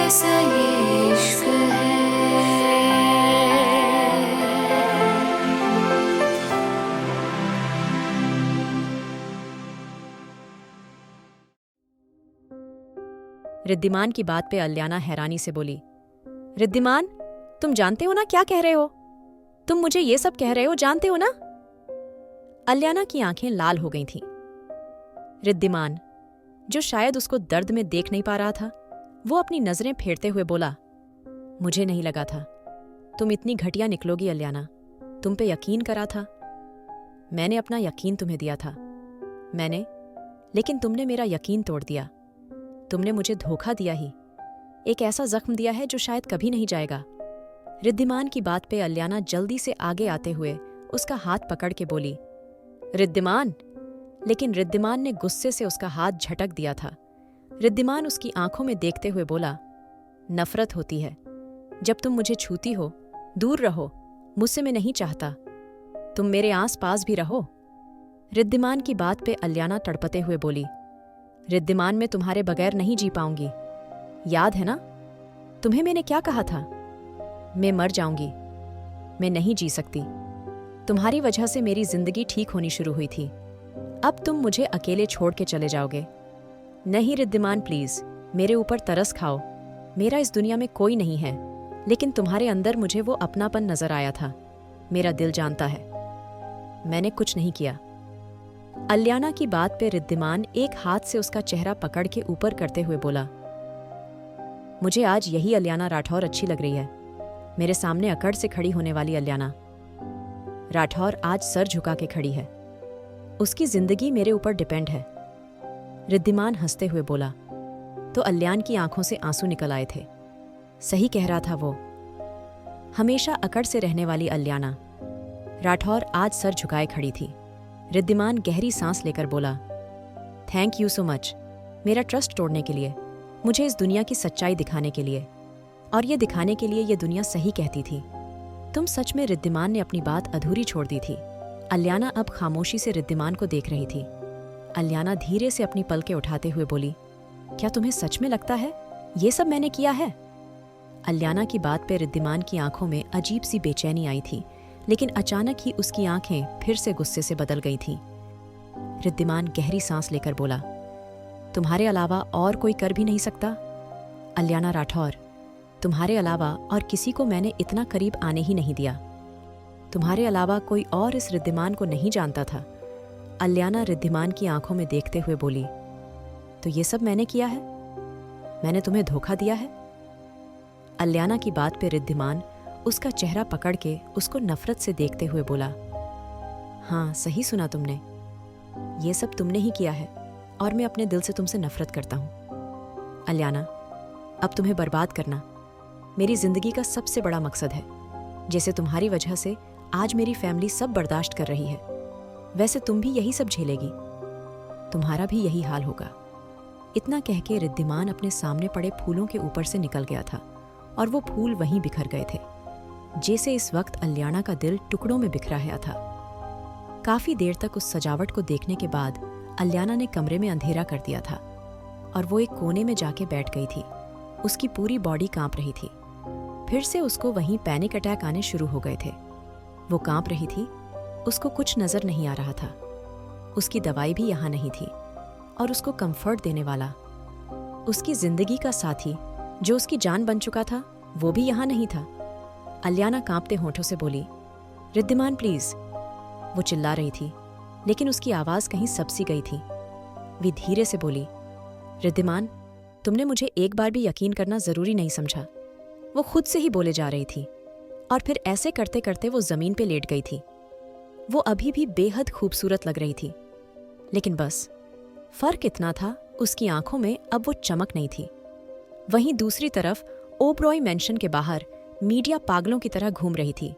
कैसा ये इश्क है। रिद्धिमान की बात पे अल्याना हैरानी से बोली, रिद्धिमान, तुम जानते हो ना क्या कह रहे हो? तुम मुझे ये सब कह रहे हो, जानते हो ना? अल्याना की आंखें लाल हो गई थीं। रिद्धिमान, जो शायद उसको दर्द में देख नहीं पा रहा था, वो अपनी नजरें फेरते हुए बोला, मुझे नहीं लगा था तुम इतनी घटिया निकलोगी अल्याना। तुम पे यकीन करा था, मैंने अपना यकीन तुम्हें दिया था। लेकिन तुमने मेरा यकीन तोड़ दिया। तुमने मुझे धोखा दिया ही, एक ऐसा जख्म दिया है जो शायद कभी नहीं जाएगा। रिद्धिमान की बात पे अल्याना जल्दी से आगे आते हुए उसका हाथ पकड़ के बोली, रिद्धिमान। लेकिन रिद्धिमान ने गुस्से से उसका हाथ झटक दिया था। रिद्धिमान उसकी आंखों में देखते हुए बोला, नफरत होती है जब तुम मुझे छूती हो। दूर रहो, मुझसे मैं नहीं चाहता तुम मेरे आस पास भी रहो। रिद्धिमान की बात पे अल्याना तड़पते हुए बोली, रिद्धिमान, मैं तुम्हारे बगैर नहीं जी पाऊंगी। याद है ना तुम्हें मैंने क्या कहा था? मैं मर जाऊंगी, मैं नहीं जी सकती। तुम्हारी वजह से मेरी जिंदगी ठीक होनी शुरू हुई थी, अब तुम मुझे अकेले छोड़ के चले जाओगे। नहीं रिद्धिमान, प्लीज मेरे ऊपर तरस खाओ। मेरा इस दुनिया में कोई नहीं है, लेकिन तुम्हारे अंदर मुझे वो अपनापन नजर आया था। मेरा दिल जानता है मैंने कुछ नहीं किया। अल्याना की बात पे रिद्धिमान एक हाथ से उसका चेहरा पकड़ के ऊपर करते हुए बोला, मुझे आज यही अल्याना राठौर अच्छी लग रही है, मेरे सामने अकड़ से खड़ी होने वाली अल्याना। राठौर आज सर झुका के खड़ी है, उसकी जिंदगी मेरे ऊपर डिपेंड है। रिद्धिमान हंसते हुए बोला तो अल्यान की आंखों से आंसू निकल आए थे। सही कह रहा था वो, हमेशा अकड़ से रहने वाली अल्याना राठौर आज सर झुकाए खड़ी थी। रिद्धिमान गहरी सांस लेकर बोला, थैंक यू सो मच मेरा ट्रस्ट तोड़ने के लिए, मुझे इस दुनिया की सच्चाई दिखाने के लिए, और ये दिखाने के लिए ये दुनिया सही कहती थी। तुम सच में। रिद्धिमान ने अपनी बात अधूरी छोड़ दी थी। अल्याना अब खामोशी से रिद्धिमान को देख रही थी। अल्याना धीरे से अपनी पलकें उठाते हुए बोली, क्या तुम्हें सच में लगता है ये सब मैंने किया है? अल्याना की बात पे रिद्धिमान की आंखों में अजीब सी बेचैनी आई थी, लेकिन अचानक ही उसकी आंखें फिर से गुस्से से बदल गई थीं। रिद्धिमान गहरी सांस लेकर बोला, तुम्हारे अलावा और कोई कर भी नहीं सकता? अल्याना राठौर, तुम्हारे अलावा और किसी को मैंने इतना करीब आने ही नहीं दिया। तुम्हारे अलावा कोई और इस रिद्धिमान को नहीं जानता था। अल्याना रिद्धिमान की आंखों में देखते हुए बोली, तो ये सब मैंने किया है? मैंने तुम्हें धोखा दिया है? अल्याना की बात पे रिद्धिमान उसका चेहरा पकड़ के उसको नफरत से देखते हुए बोला, हाँ सही सुना तुमने, ये सब तुमने ही किया है और मैं अपने दिल से तुमसे नफरत करता हूं। अल्याना, अब तुम्हें बर्बाद करना मेरी जिंदगी का सबसे बड़ा मकसद है। जैसे तुम्हारी वजह से आज मेरी फैमिली सब बर्दाश्त कर रही है, वैसे तुम भी यही सब झेलेगी, तुम्हारा भी यही हाल होगा। इतना कह के रिद्धिमान अपने सामने पड़े फूलों के ऊपर से निकल गया था और वो फूल वहीं बिखर गए थे, जैसे इस वक्त अल्याना का दिल टुकड़ों में बिखरा गया था। काफी देर तक उस सजावट को देखने के बाद अल्याना ने कमरे में अंधेरा कर दिया था और वो एक कोने में जाके बैठ गई थी। उसकी पूरी बॉडी कांप रही थी। फिर से उसको वहीं पैनिक अटैक आने शुरू हो गए थे। वो कांप रही थी, उसको कुछ नजर नहीं आ रहा था। उसकी दवाई भी यहाँ नहीं थी और उसको कंफर्ट देने वाला, उसकी जिंदगी का साथी जो उसकी जान बन चुका था, वो भी यहाँ नहीं था। अल्याना कांपते होठों से बोली, रिद्धिमान प्लीज। वो चिल्ला रही थी, लेकिन उसकी आवाज कहीं सबसी गई थी। वे धीरे से बोली, रिद्धिमान, तुमने मुझे एक बार भी यकीन करना जरूरी नहीं समझा। वो खुद से ही बोले जा रही थी और फिर ऐसे करते करते वो जमीन पे लेट गई थी। वो अभी भी बेहद खूबसूरत लग रही थी, लेकिन बस फर्क इतना था, उसकी आंखों में अब वो चमक नहीं थी। वहीं दूसरी तरफ ओबरॉय मैंशन के बाहर मीडिया पागलों की तरह घूम रही थी।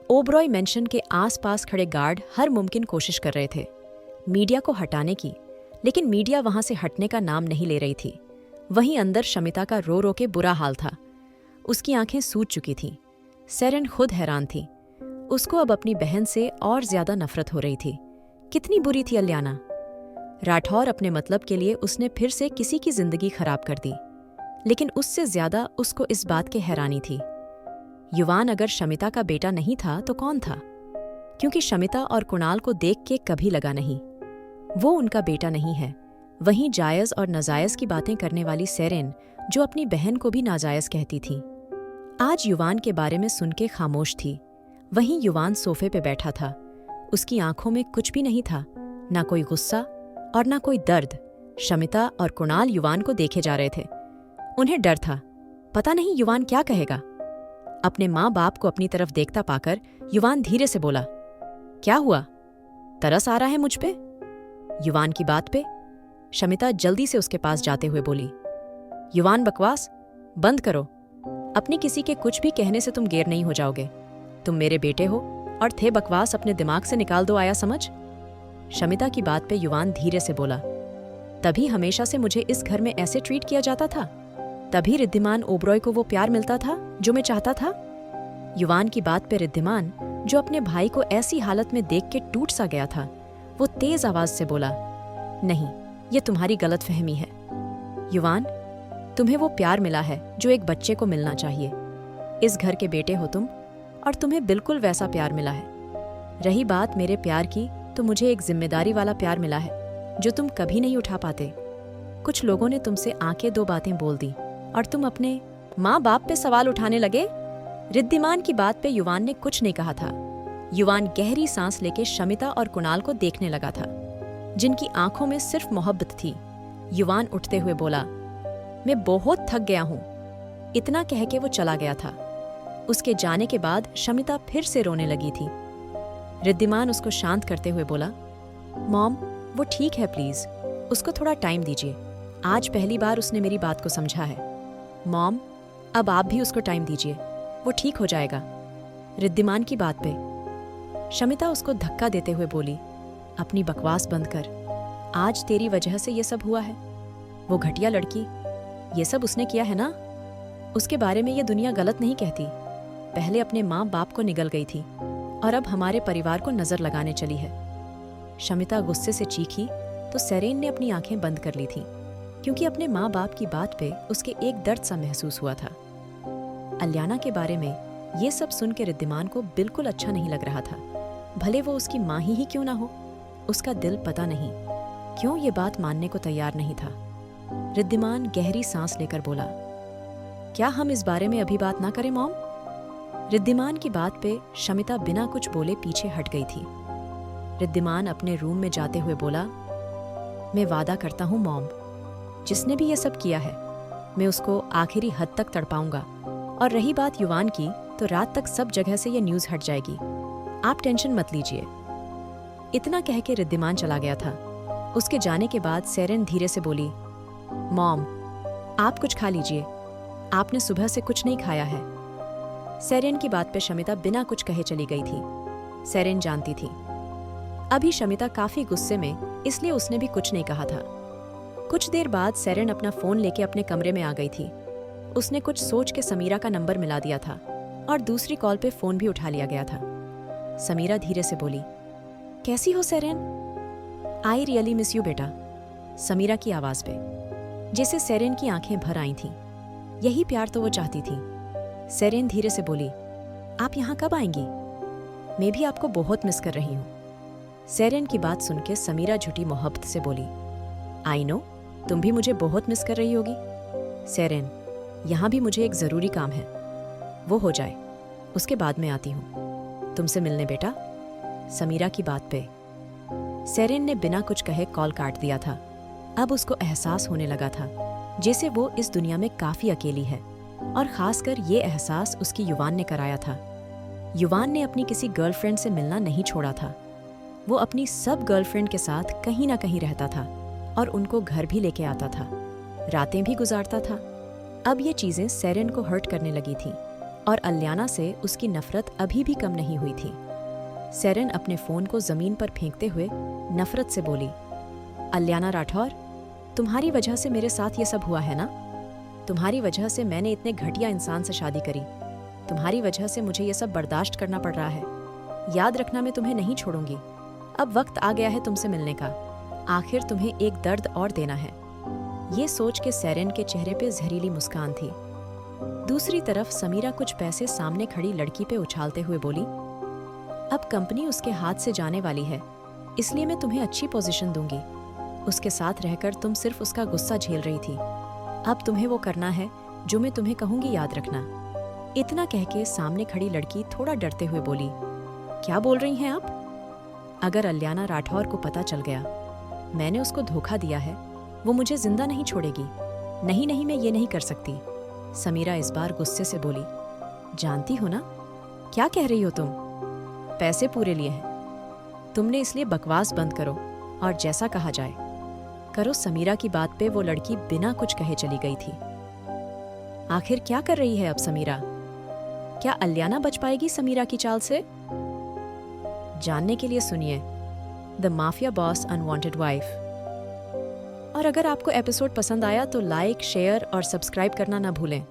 ओबरॉय मैंशन के आसपास खड़े गार्ड हर मुमकिन कोशिश कर रहे थे मीडिया को हटाने की, लेकिन मीडिया वहां से हटने का नाम नहीं ले रही थी। वहीं अंदर शमिता का रो रो के बुरा हाल था। उसकी आंखें सूज चुकी थीं। सेरेन खुद हैरान थी। उसको अब अपनी बहन से और ज्यादा नफरत हो रही थी। कितनी बुरी थी अल्याना। राठौर अपने मतलब के लिए उसने फिर से किसी की जिंदगी खराब कर दी। लेकिन उससे ज्यादा उसको इस बात की हैरानी थी। युवान अगर शमिता का बेटा नहीं था तो कौन था? क्योंकि शमिता और कुणाल को देख के कभी लगा नहीं वो उनका बेटा नहीं है। वहीं जायज और नाजायज की बातें करने वाली सेरेन, जो अपनी बहन को भी नाजायज कहती थी, आज युवान के बारे में सुन के खामोश थी। वहीं युवान सोफे पे बैठा था। उसकी आंखों में कुछ भी नहीं था, ना कोई गुस्सा और ना कोई दर्द। शमिता और कुणाल युवान को देखे जा रहे थे। उन्हें डर था, पता नहीं युवान क्या कहेगा। अपने माँ बाप को अपनी तरफ देखता पाकर युवान धीरे से बोला, क्या हुआ? तरस आ रहा है मुझ पे? युवान की बात पे शमिता जल्दी से उसके पास जाते हुए बोली, युवान बकवास बंद करो। अपने किसी के कुछ भी कहने से तुम गैर नहीं हो जाओगे। तुम मेरे बेटे हो और थे बकवास अपने दिमाग से निकाल दो, आया समझ? शमिता की बात पे युवान धीरे से बोला, तभी हमेशा से मुझे इस घर में ऐसे ट्रीट किया जाता था? तभी रिद्धिमान ओबरॉय को वो प्यार मिलता था जो मैं चाहता था? युवान की बात पे रिद्धिमान, जो अपने भाई को ऐसी हालत में देख के टूट सा गया था, वो तेज आवाज से बोला, नहीं, ये तुम्हारी गलतफहमी है। युवान, तुम्हें वो प्यार मिला है जो एक बच्चे को मिलना चाहिए। इस घर के बेटे हो तुम और तुम्हें बिल्कुल वैसा प्यार मिला है। रही बात मेरे प्यार की, तो मुझे एक जिम्मेदारी वाला प्यार मिला है जो तुम कभी नहीं उठा पाते। कुछ लोगों ने तुमसे आंखें दो बातें बोल दी और तुम अपने माँ बाप पे सवाल उठाने लगे। रिद्धिमान की बात पे युवान ने कुछ नहीं कहा था। युवान गहरी सांस लेके शमिता और कुणाल को देखने लगा था, जिनकी आंखों में सिर्फ मोहब्बत थी। युवान उठते हुए बोला, मैं बहुत थक गया हूं। इतना कह के वो चला गया था। उसके जाने के बाद शमिता फिर से रोने लगी थी। रिद्धिमान उसको शांत करते हुए बोला, मॉम, वो ठीक है, प्लीज उसको थोड़ा टाइम दीजिए। आज पहली बार उसने मेरी बात को समझा है। मॉम, अब आप भी उसको टाइम दीजिए, वो ठीक हो जाएगा। रिद्धिमान की बात पे शमिता उसको धक्का देते हुए बोली, अपनी बकवास बंद कर। आज तेरी वजह से ये सब हुआ है। वो घटिया लड़की, ये सब उसने किया है ना? उसके बारे में ये दुनिया गलत नहीं कहती। पहले अपने माँ बाप को निगल गई थी और अब हमारे परिवार को नजर लगाने चली है। शमिता गुस्से से चीखी तो सेरेन ने अपनी आंखें बंद कर ली थी, क्योंकि अपने माँ बाप की बात पे उसके एक दर्द सा महसूस हुआ था। अलियाना के बारे में ये सब सुन के रिद्धिमान को बिल्कुल अच्छा नहीं लग रहा था। भले वो उसकी माँ ही क्यों ना हो, उसका दिल पता नहीं क्यों ये बात मानने को तैयार नहीं था। रिद्धिमान गहरी सांस लेकर बोला, क्या हम इस बारे में अभी बात ना करें मॉम? रिद्धिमान की बात पे शमिता बिना कुछ बोले पीछे हट गई थी। रिद्धिमान अपने रूम में जाते हुए बोला, मैं वादा करता हूँ मॉम, जिसने भी ये सब किया है मैं उसको आखिरी हद तक तड़पाऊंगा। और रही बात युवान की, तो रात तक सब जगह से ये न्यूज़ हट जाएगी। आप टेंशन मत लीजिए। इतना कह के रिद्धिमान चला गया था। उसके जाने के बाद सेरेन धीरे से बोली, मॉम, आप कुछ खा लीजिए, आपने सुबह से कुछ नहीं खाया है। सेरेन की बात पे शमिता बिना कुछ कहे चली गई थी। सेरेन जानती थी अभी शमिता काफी गुस्से में, इसलिए उसने भी कुछ नहीं कहा था। कुछ देर बाद सेरेन अपना फोन लेके अपने कमरे में आ गई थी। उसने कुछ सोच के समीरा का नंबर मिला दिया था और दूसरी कॉल पे फोन भी उठा लिया गया था। समीरा धीरे से बोली, कैसी हो सेरेन? आई रियली मिस यू बेटा। समीरा की आवाज पे जैसे सेरेन की आंखें भर आई थीं। यही प्यार तो वो चाहती थी। सेरेन धीरे से बोली, आप यहाँ कब आएंगी? मैं भी आपको बहुत मिस कर रही हूँ। सेरेन की बात सुन के समीरा झूठी मोहब्बत से बोली, आई नो, तुम भी मुझे बहुत मिस कर रही होगी। सेरेन, यहाँ भी मुझे एक जरूरी काम है, वो हो जाए उसके बाद मैं आती हूँ तुमसे मिलने बेटा। समीरा की बात पे सेरेन ने बिना कुछ कहे कॉल काट दिया था। अब उसको एहसास होने लगा था जैसे वो इस दुनिया में काफी अकेली है, और खासकर ये एहसास उसकी युवान ने कराया था। युवान ने अपनी किसी गर्लफ्रेंड से मिलना नहीं छोड़ा था। वो अपनी सब गर्लफ्रेंड के साथ कहीं ना कहीं रहता था और उनको घर भी लेके आता था, रातें भी गुजारता था। अब ये चीजें सेरेन को हर्ट करने लगी थी और अलियाना से उसकी नफरत अभी भी कम नहीं हुई थी। सेरेन अपने फोन को जमीन पर फेंकते हुए नफरत से बोली, अलियाना राठौर, तुम्हारी वजह से मेरे साथ ये सब हुआ है ना? तुम्हारी वजह से मैंने इतने घटिया इंसान से शादी करी। तुम्हारी वजह से मुझे ये सब बर्दाश्त करना पड़ रहा है। याद रखना, मैं तुम्हें नहीं छोड़ूंगी। अब वक्त आ गया है तुमसे मिलने का। आखिर तुम्हें एक दर्द और देना है। ये सोच के सेरेन के चेहरे पे जहरीली मुस्कान थी। दूसरी तरफ समीरा कुछ पैसे सामने खड़ी लड़की पे उछालते हुए बोली, अब कंपनी उसके हाथ से जाने वाली है, इसलिए मैं तुम्हें अच्छी पोजीशन दूंगी। उसके साथ रहकर तुम सिर्फ उसका गुस्सा झेल रही थी। अब तुम्हें वो करना है जो मैं तुम्हें कहूंगी, याद रखना। इतना कह के सामने खड़ी लड़की थोड़ा डरते हुए बोली, क्या बोल रही हैं आप? अगर अलियाना राठौर को पता चल गया मैंने उसको धोखा दिया है, वो मुझे जिंदा नहीं छोड़ेगी। नहीं नहीं, मैं ये नहीं कर सकती। समीरा इस बार गुस्से से बोली, जानती हो ना क्या कह रही हो तुम? पैसे पूरे लिए हैं तुमने, इसलिए बकवास बंद करो और जैसा कहा जाए करो। समीरा की बात पे वो लड़की बिना कुछ कहे चली गई थी। आखिर क्या कर रही है अब समीरा? क्या अलियाना बच पाएगी समीरा की चाल से? जानने के लिए सुनिए the mafia boss unwanted wife. और अगर आपको एपिसोड पसंद आया तो लाइक, शेयर और सब्सक्राइब करना ना भूलें।